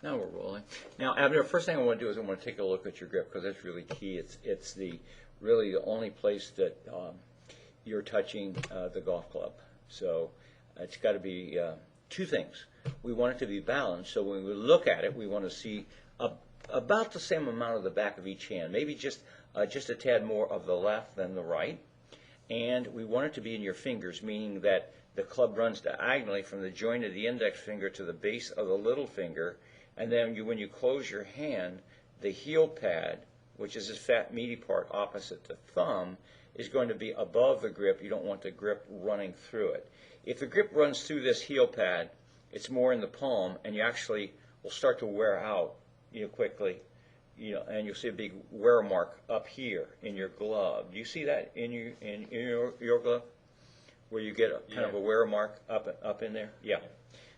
Now we're rolling. Now, Abner, first thing I want to do is I want to take a look at your grip because that's really key. It's the really the only place that you're touching the golf club. So it's got to be two things. We want it to be balanced, so when we look at it, we want to see about the same amount of the back of each hand, maybe just a tad more of the left than the right. And we want it to be in your fingers, meaning that the club runs diagonally from the joint of the index finger to the base of the little finger, and then when you close your hand, the heel pad, which is this fat meaty part opposite the thumb, is going to be above the grip. You don't want the grip running through it. If the grip runs through this heel pad, it's more in the palm, and you actually will start to wear out, quickly, and you'll see a big wear mark up here in your glove. Do you see that in your glove, where you get kind of a wear mark up in there? Yeah.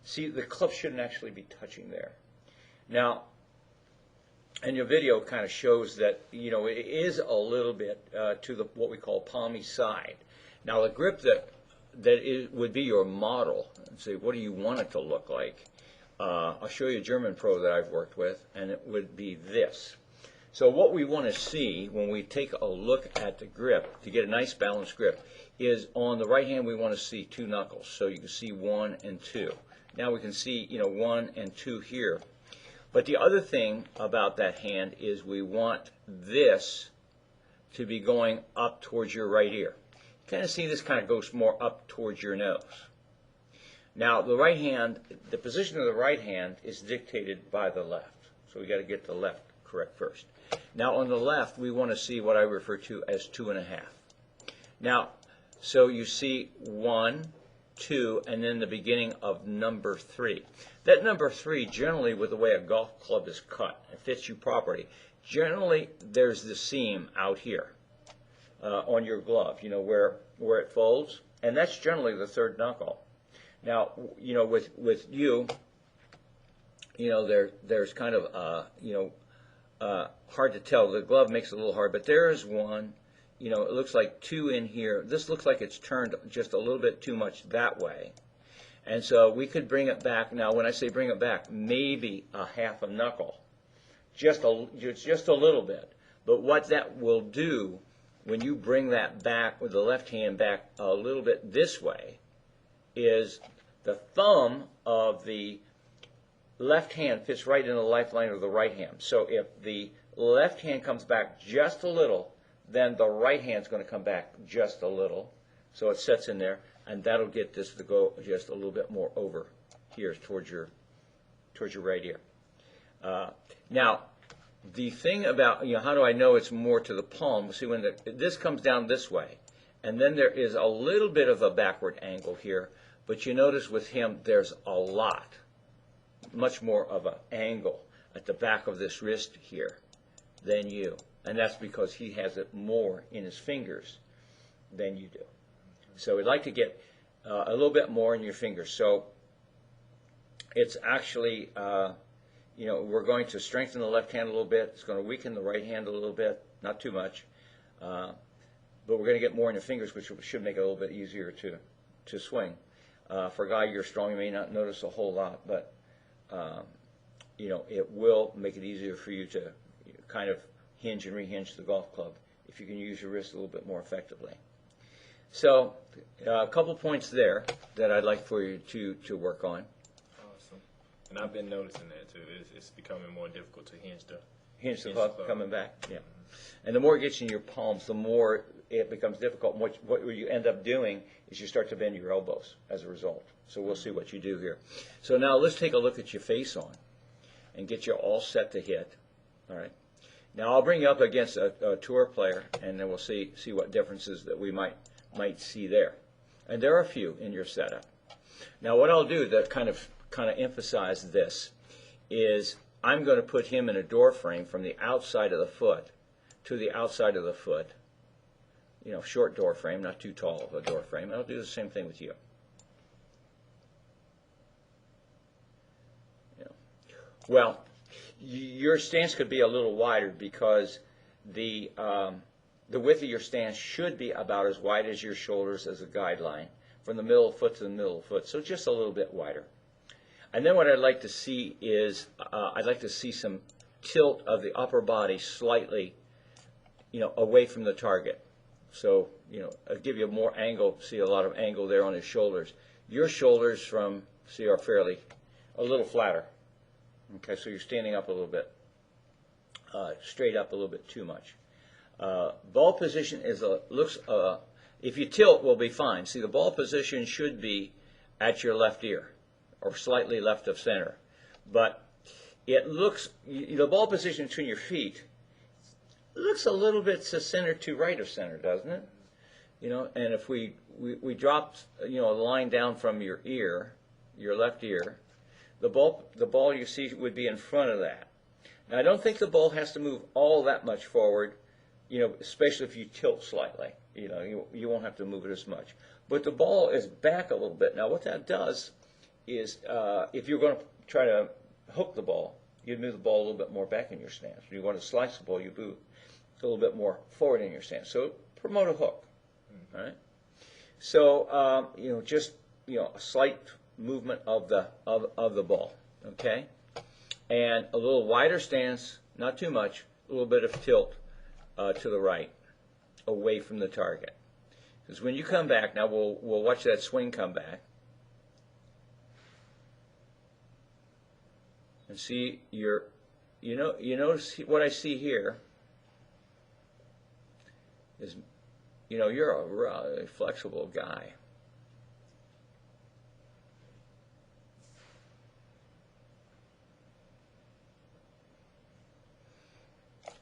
See, the club shouldn't actually be touching there. Now, and your video kind of shows that it is a little bit to the what we call palmy side. Now, the grip that would be your model. And say, what do you want it to look like? I'll show you a German pro that I've worked with, and it would be this. So what we want to see when we take a look at the grip to get a nice balanced grip is on the right hand we want to see two knuckles. So you can see 1 and 2. Now we can see 1 and 2 here. But the other thing about that hand is we want this to be going up towards your right ear. You kind of see this kind of goes more up towards your nose. Now the right hand, the position of the right hand is dictated by the left. So we got to get the left correct first. Now on the left we want to see what I refer to as 2.5. Now so you see 1, 2, and then the beginning of number 3. That number 3, generally with the way a golf club is cut, it fits you properly. Generally, there's the seam out here on your glove, where it folds, and that's generally the third knuckle. Now, with you, there's kind of hard to tell. The glove makes it a little hard, but there is 1. It looks like 2 in here. This looks like it's turned just a little bit too much that way. And so we could bring it back. Now, when I say bring it back, maybe a half a knuckle. Just a little bit. But what that will do, when you bring that back with the left hand back a little bit this way, is the thumb of the left hand fits right in the lifeline of the right hand. So if the left hand comes back just a little, then the right hand's going to come back just a little. So it sets in there, and that'll get this to go just a little bit more over here towards your right ear. Now, the thing about, how do I know it's more to the palm? See, when this comes down this way, and then there is a little bit of a backward angle here, but you notice with him there's a lot, much more of an angle at the back of this wrist here than you. And that's because he has it more in his fingers than you do. So we'd like to get a little bit more in your fingers. So it's actually, we're going to strengthen the left hand a little bit. It's going to weaken the right hand a little bit, not too much. But we're going to get more in the fingers, which should make it a little bit easier to swing. For a guy you're strong, you may not notice a whole lot, but it will make it easier for you to kind of hinge and rehinge the golf club if you can use your wrist a little bit more effectively. So a couple points there that I'd like for you to work on. Awesome. And I've been noticing that too. It's becoming more difficult to hinge the club coming back. Yeah. And the more it gets in your palms, the more it becomes difficult. What you end up doing is you start to bend your elbows as a result. So we'll see what you do here. So now let's take a look at your face on and get you all set to hit. All right. Now I'll bring you up against a tour player, and then we'll see what differences that we might see there. And there are a few in your setup. Now what I'll do to kind of emphasize this is I'm going to put him in a door frame from the outside of the foot to the outside of the foot. Short door frame, not too tall of a door frame. I'll do the same thing with you. Well, your stance could be a little wider because the width of your stance should be about as wide as your shoulders as a guideline, from the middle of the foot to the middle of the foot, so just a little bit wider. And then what I'd like to see is, I'd like to see some tilt of the upper body slightly, away from the target. So, I'll give you more angle, see a lot of angle there on his shoulders. Your shoulders are fairly, a little flatter. Okay, so you're standing up a little bit, straight up a little bit too much. Ball position if you tilt, will be fine. See, the ball position should be at your left ear, or slightly left of center. But it looks, the ball position between your feet looks a little bit to center to right of center, doesn't it? And if we drop, a line down from your ear, your left ear, the ball you see would be in front of that. Now, I don't think the ball has to move all that much forward, especially if you tilt slightly. You won't have to move it as much. But the ball is back a little bit. Now, what that does is, if you're going to try to hook the ball, you'd move the ball a little bit more back in your stance. If you want to slice the ball, you move a little bit more forward in your stance. So promote a hook. All right. So just a slight movement of the ball. Okay. And a little wider stance, not too much. A little bit of tilt to the right, away from the target. Because when you come back, now we'll watch that swing come back. And see you notice what I see here is, you're a really flexible guy.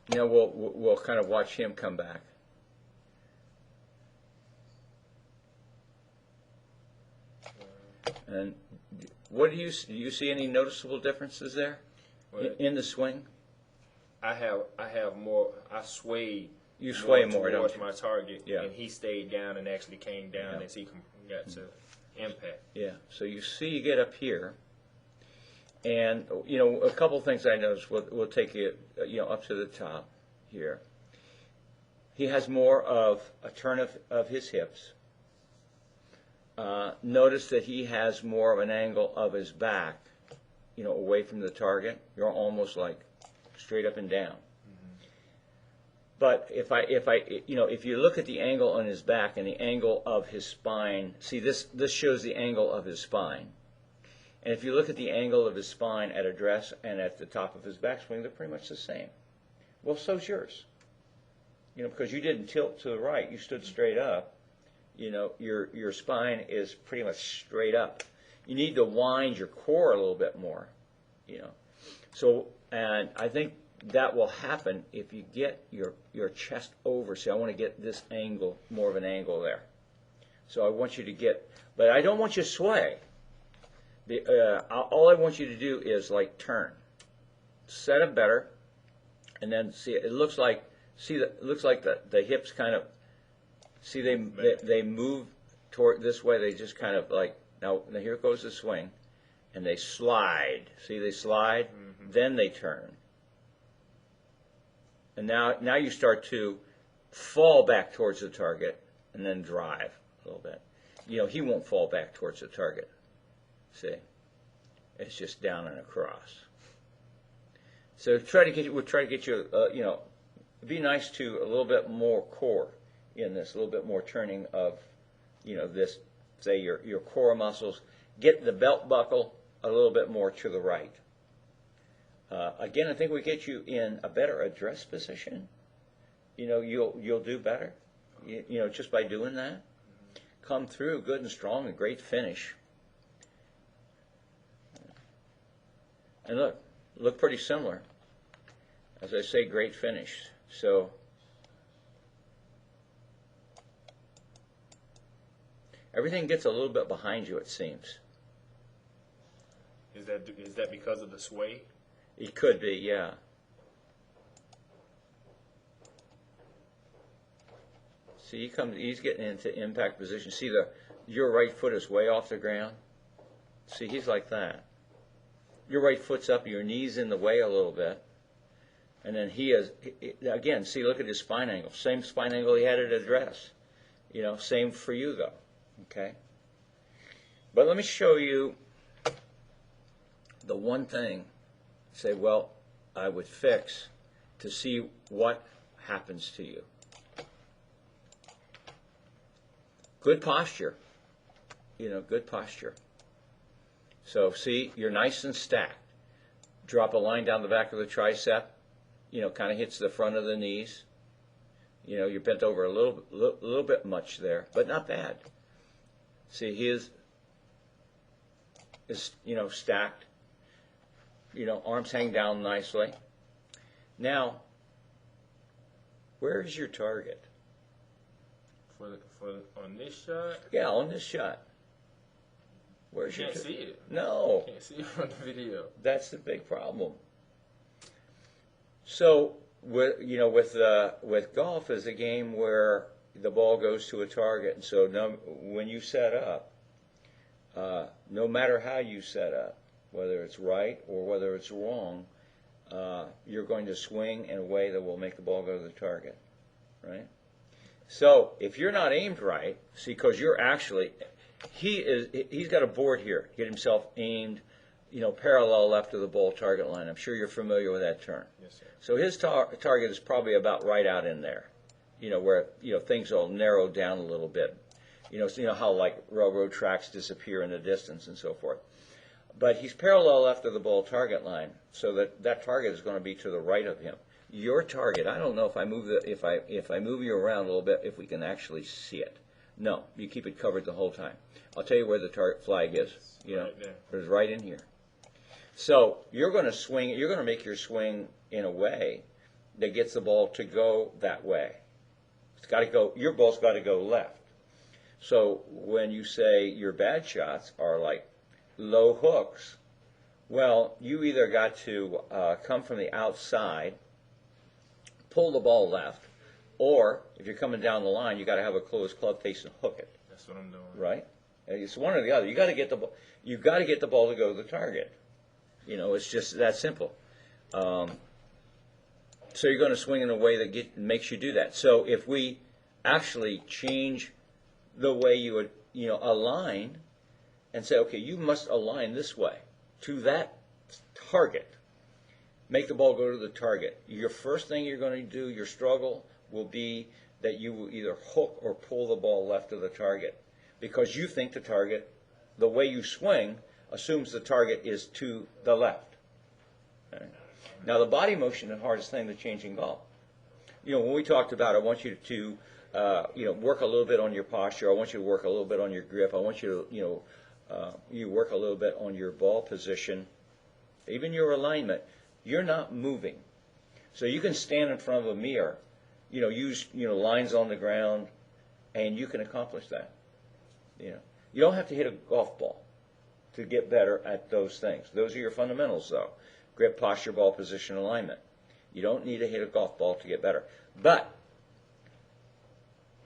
Now we'll kind of watch him come back. And what do you see any noticeable differences there in the swing? I have more. I swayed. You sway more, towards don't you? my target, Yeah. and he stayed down and actually came down as he got to impact. Yeah. So you get up here, and a couple things I noticed. We'll take you up to the top here. He has more of a turn of his hips. Notice that he has more of an angle of his back, away from the target. You're almost like straight up and down. But if you look at the angle on his back and the angle of his spine, see this shows the angle of his spine. And if you look at the angle of his spine at address and at the top of his backswing, they're pretty much the same. Well, so's yours. Because you didn't tilt to the right, you stood straight up. Your spine is pretty much straight up. You need to wind your core a little bit more. So, and I think that will happen if you get your chest over. See, I want to get this angle, more of an angle there. So I want you to but I don't want you to sway. All I want you to do is like turn, set up better, and then see. It looks like the hips kind of. See, they move toward this way. They just kind of like now here goes the swing, and they slide. See, they slide, then they turn. And now you start to fall back towards the target and then drive a little bit. He won't fall back towards the target. See? It's just down and across. So we'll try to get you, it'd be nice to a little bit more core in this, a little bit more turning of, this, say your core muscles. Get the belt buckle a little bit more to the right. Again, I think we get you in a better address position. You'll do better. Just by doing that. Come through good and strong, a great finish. And look pretty similar. As I say, great finish. So everything gets a little bit behind you, it seems. Is that because of the sway? It could be, yeah. See, he's getting into impact position. See, your right foot is way off the ground. See, he's like that. Your right foot's up, your knee's in the way a little bit. And then again, see, look at his spine angle. Same spine angle he had at address. Same for you, though. Okay? But let me show you the one thing, say, well, I would fix to see what happens to you. Good posture, good posture. So see, you're nice and stacked. Drop a line down the back of the tricep, kind of hits the front of the knees. You're bent over a little bit much there, but not bad. See, he is stacked. Arms hang down nicely. Now, where is your target? On this shot? Yeah, on this shot. Where's your Can't see it. No. Can't see it from the video. That's the big problem. So, with golf is a game where the ball goes to a target. And so when you set up, no matter how you set up, whether it's right or whether it's wrong, you're going to swing in a way that will make the ball go to the target, right? So if you're not aimed right, see, because you're actually, he's got a board here, get himself aimed, parallel left of the ball target line. I'm sure you're familiar with that term. Yes, sir. So his target is probably about right out in there, where things will narrow down a little bit. So how like railroad tracks disappear in the distance and so forth. But he's parallel left of the ball target line, so that target is going to be to the right of him. Your target, I don't know if I move if I move you around a little bit, if we can actually see it. No, you keep it covered the whole time. I'll tell you where the target flag is. Right there. It's right in here. So you're going to swing. You're going to make your swing in a way that gets the ball to go that way. It's got to go. Your ball's got to go left. So when you say your bad shots are like low hooks, well, you either got to come from the outside, pull the ball left, or if you're coming down the line, you got to have a closed club face and hook it. That's what I'm doing. Right? It's one or the other. You got to get the ball. You got to get the ball to go to the target. It's just that simple. So you're going to swing in a way that makes you do that. So if we actually change the way you would, align, and say, okay, you must align this way to that target. Make the ball go to the target. Your first thing you're going to do, your struggle, will be that you will either hook or pull the ball left of the target, because you think the target, the way you swing, assumes the target is to the left. Okay? Now, the body motion is the hardest thing to change in golf. When we talked about, I want you to work a little bit on your posture. I want you to work a little bit on your grip. I want you to, you work a little bit on your ball position, even your alignment. You're not moving. So you can stand in front of a mirror, use, lines on the ground, and you can accomplish that. You don't have to hit a golf ball to get better at those things. Those are your fundamentals, though. Grip, posture, ball position, alignment. You don't need to hit a golf ball to get better. But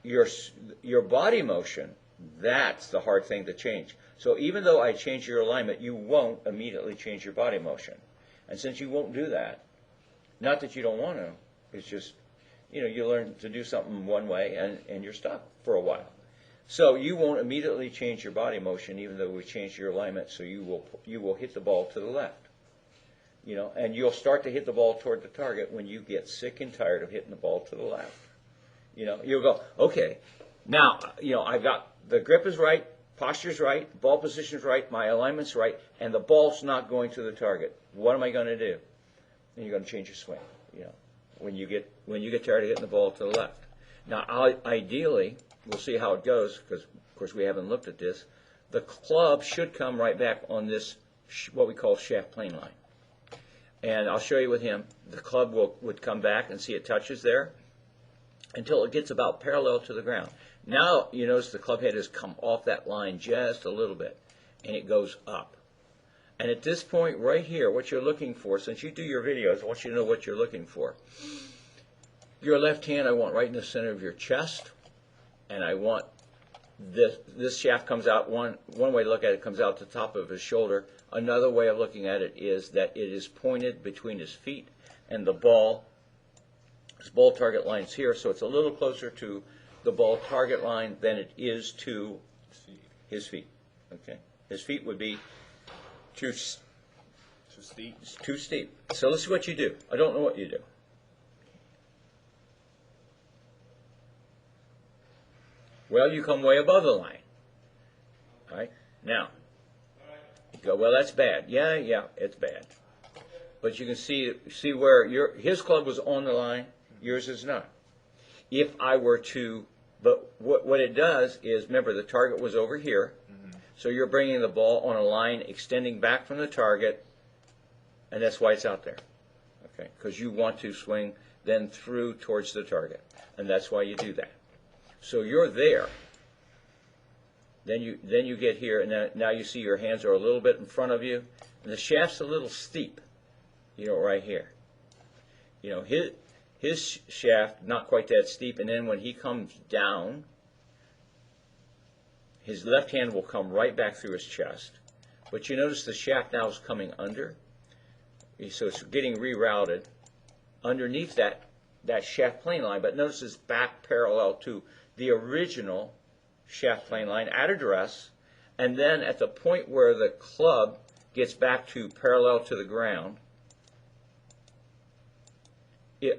your body motion, that's the hard thing to change. So even though I change your alignment, you won't immediately change your body motion. And since you won't do that, not that you don't want to, it's just, you learn to do something one way and you're stuck for a while. So you won't immediately change your body motion, even though we changed your alignment, so you will hit the ball to the left. And you'll start to hit the ball toward the target when you get sick and tired of hitting the ball to the left. You'll go, okay, now, I've got, the grip is right, posture's right, ball position's right, my alignment's right, and the ball's not going to the target. What am I going to do? And you're going to change your swing, when you get tired of hitting the ball to the left. Now, ideally, we'll see how it goes, because, of course, we haven't looked at this. The club should come right back on this, what we call shaft plane line. And I'll show you with him. The club would come back and see it touches there until it gets about parallel to the ground. Now, you notice the club head has come off that line just a little bit, and it goes up. And at this point right here, what you're looking for, since you do your videos, I want you to know what you're looking for. Your left hand I want right in the center of your chest, and I want this shaft comes out, one way to look at it comes out the top of his shoulder. Another way of looking at it is that it is pointed between his feet and the ball. His ball target line is here, so it's a little closer to the ball target line than it is to his feet. Okay, his feet would be to too steep. It's too steep. So let's see what you do. I don't know what you do. Well, you come way above the line. All right? Now, you go, well, that's bad. Yeah, it's bad. But you can see where his club was on the line, yours is not. If I were to, but what it does is, remember, the target was over here. So you're bringing the ball on a line extending back from the target, and that's why it's out there. Okay? Because you want to swing then through towards the target, and that's why you do that. So you're there. Then you get here, and now you see your hands are a little bit in front of you, and the shaft's a little steep, right here. His shaft not quite that steep, and then when he comes down, his left hand will come right back through his chest. But you notice the shaft now is coming under, so it's getting rerouted underneath that shaft plane line. But notice it's back parallel to the original shaft plane line at address, and then at the point where the club gets back to parallel to the ground, you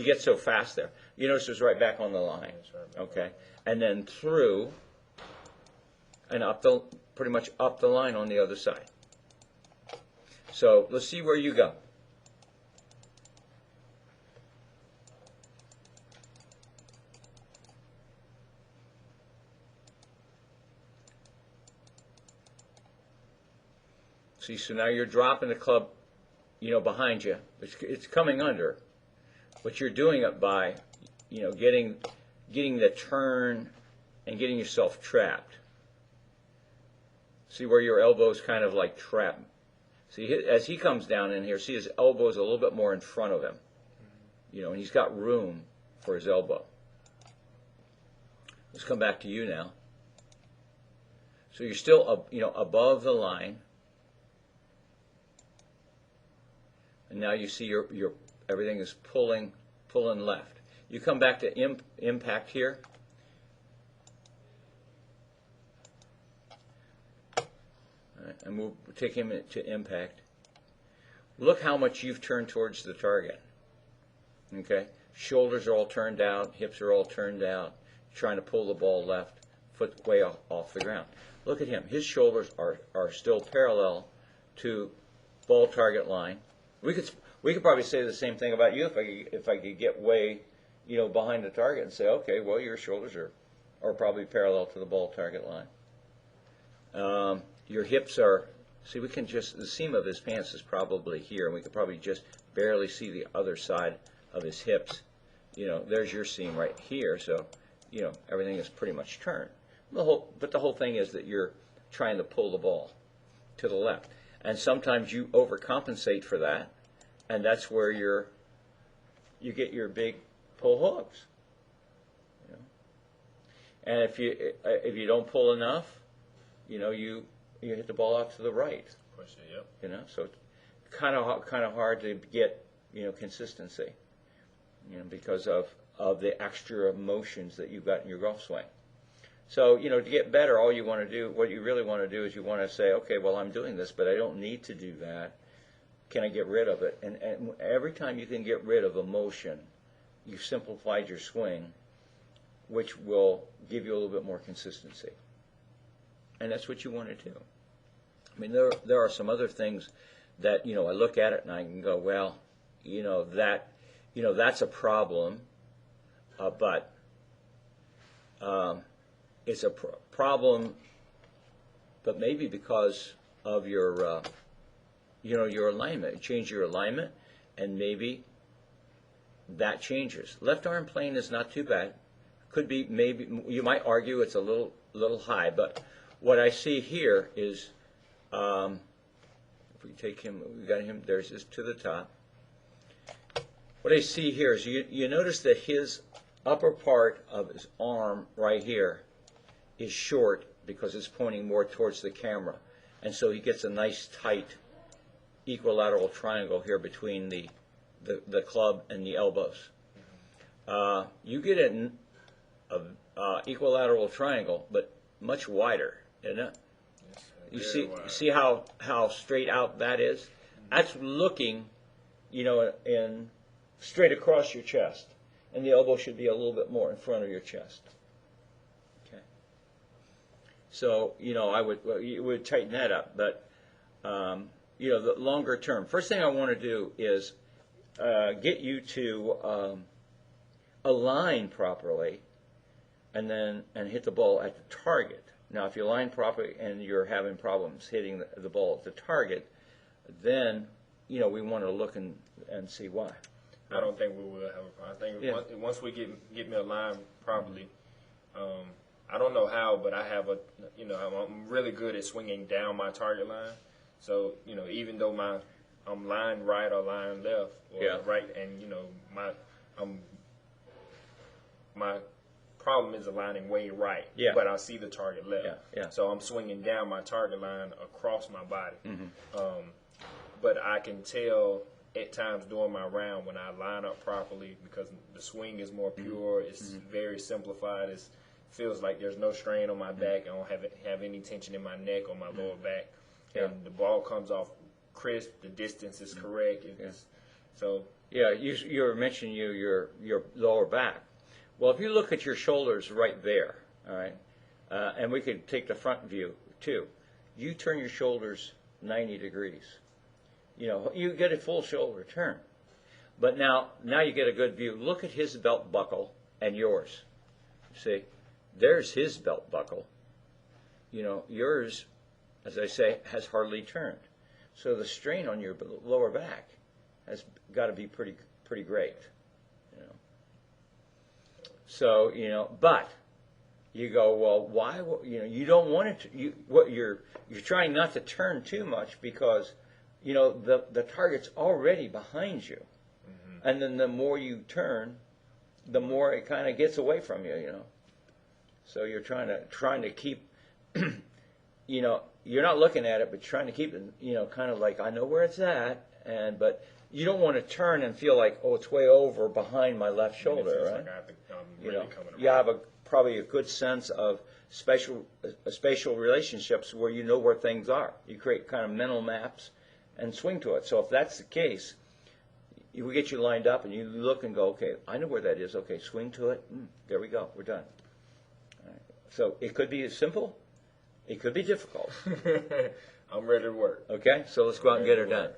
get so fast there. You notice it's right back on the line, okay, and then through and pretty much up the line on the other side. So let's see where you go. See, so now you're dropping the club, behind you. It's coming under, but you're doing it by, getting the turn and getting yourself trapped. See where your elbow's kind of like trapped. See, as he comes down in here, see his elbow's a little bit more in front of him, and he's got room for his elbow. Let's come back to you now. So you're still, above the line. And now you see your everything is pulling left. You come back to impact here. All right, and we'll take him to impact. Look how much you've turned towards the target. Okay, shoulders are all turned out, hips are all turned out. Trying to pull the ball left, foot way off the ground. Look at him. His shoulders are still parallel to ball target line. We could probably say the same thing about you if I could get way, behind the target and say, okay, well, your shoulders are probably parallel to the ball target line. Your hips are, see, the seam of his pants is probably here, and we could probably just barely see the other side of his hips. There's your seam right here, so, everything is pretty much turned. But the whole thing is that you're trying to pull the ball to the left. And sometimes you overcompensate for that, and that's where you get your big pull hooks. And if you don't pull enough, you hit the ball out to the right. Push it, yep. So it's kind of hard to get consistency, because of the extra motions that you've got in your golf swing. So, to get better, all you want to do, what you really want to do is you want to say, okay, well, I'm doing this, but I don't need to do that. Can I get rid of it? And every time you can get rid of a motion, you've simplified your swing, which will give you a little bit more consistency. And that's what you want to do. I mean, there are some other things that, I look at it and I can go, well, that's a problem, but it's a problem, but maybe because of your, your alignment. Change your alignment, and maybe that changes. Left arm plane is not too bad. Could be, maybe, you might argue it's a little high, but what I see here is, if we take him, we got him, there's this to the top. What I see here is you notice that his upper part of his arm right here is short because it's pointing more towards the camera, and so he gets a nice tight equilateral triangle here between the club and the elbows. You get an equilateral triangle, but much wider, isn't it? You Very wide. see how straight out that is? That's looking, in straight across your chest, and the elbow should be a little bit more in front of your chest. Okay. So you would tighten that up, but the longer term. First thing I want to do is get you to align properly, and hit the ball at the target. Now, if you align properly and you're having problems hitting the ball at the target, then we want to look and see why. I don't think we will have a problem. I think once we get me aligned properly, I don't know how, but I have I'm really good at swinging down my target line. So even though I'm lined right or lined left or right, and my problem is aligning way right, but I see the target left. So I'm swinging down my target line across my body. But I can tell at times during my round when I line up properly, because the swing is more pure, it's very simplified, it feels like there's no strain on my back, I don't have any tension in my neck or my lower back, and the ball comes off crisp, the distance is correct. You were mentioning your lower back. Well, if you look at your shoulders right there, all right, and we could take the front view too. You turn your shoulders 90 degrees. You get a full shoulder turn. But now you get a good view. Look at his belt buckle and yours. See, there's his belt buckle. Yours, as I say, has hardly turned. So the strain on your lower back has got to be pretty great. So but you go, well, why? You don't want it to. You're trying not to turn too much because the target's already behind you, and then the more you turn, the more it kind of gets away from you. So you're trying to keep, you're not looking at it, but trying to keep it, kind of like I know where it's at, but you don't want to turn and feel like, oh, it's way over behind my left shoulder, right? Like You have probably a good sense of spatial relationships where you know where things are. You create kind of mental maps and swing to it. So if that's the case, we get you lined up and you look and go, okay, I know where that is. Okay, swing to it. There we go. We're done. All right. So it could be simple. It could be difficult. I'm ready to work. Okay, so let's go out and get her done.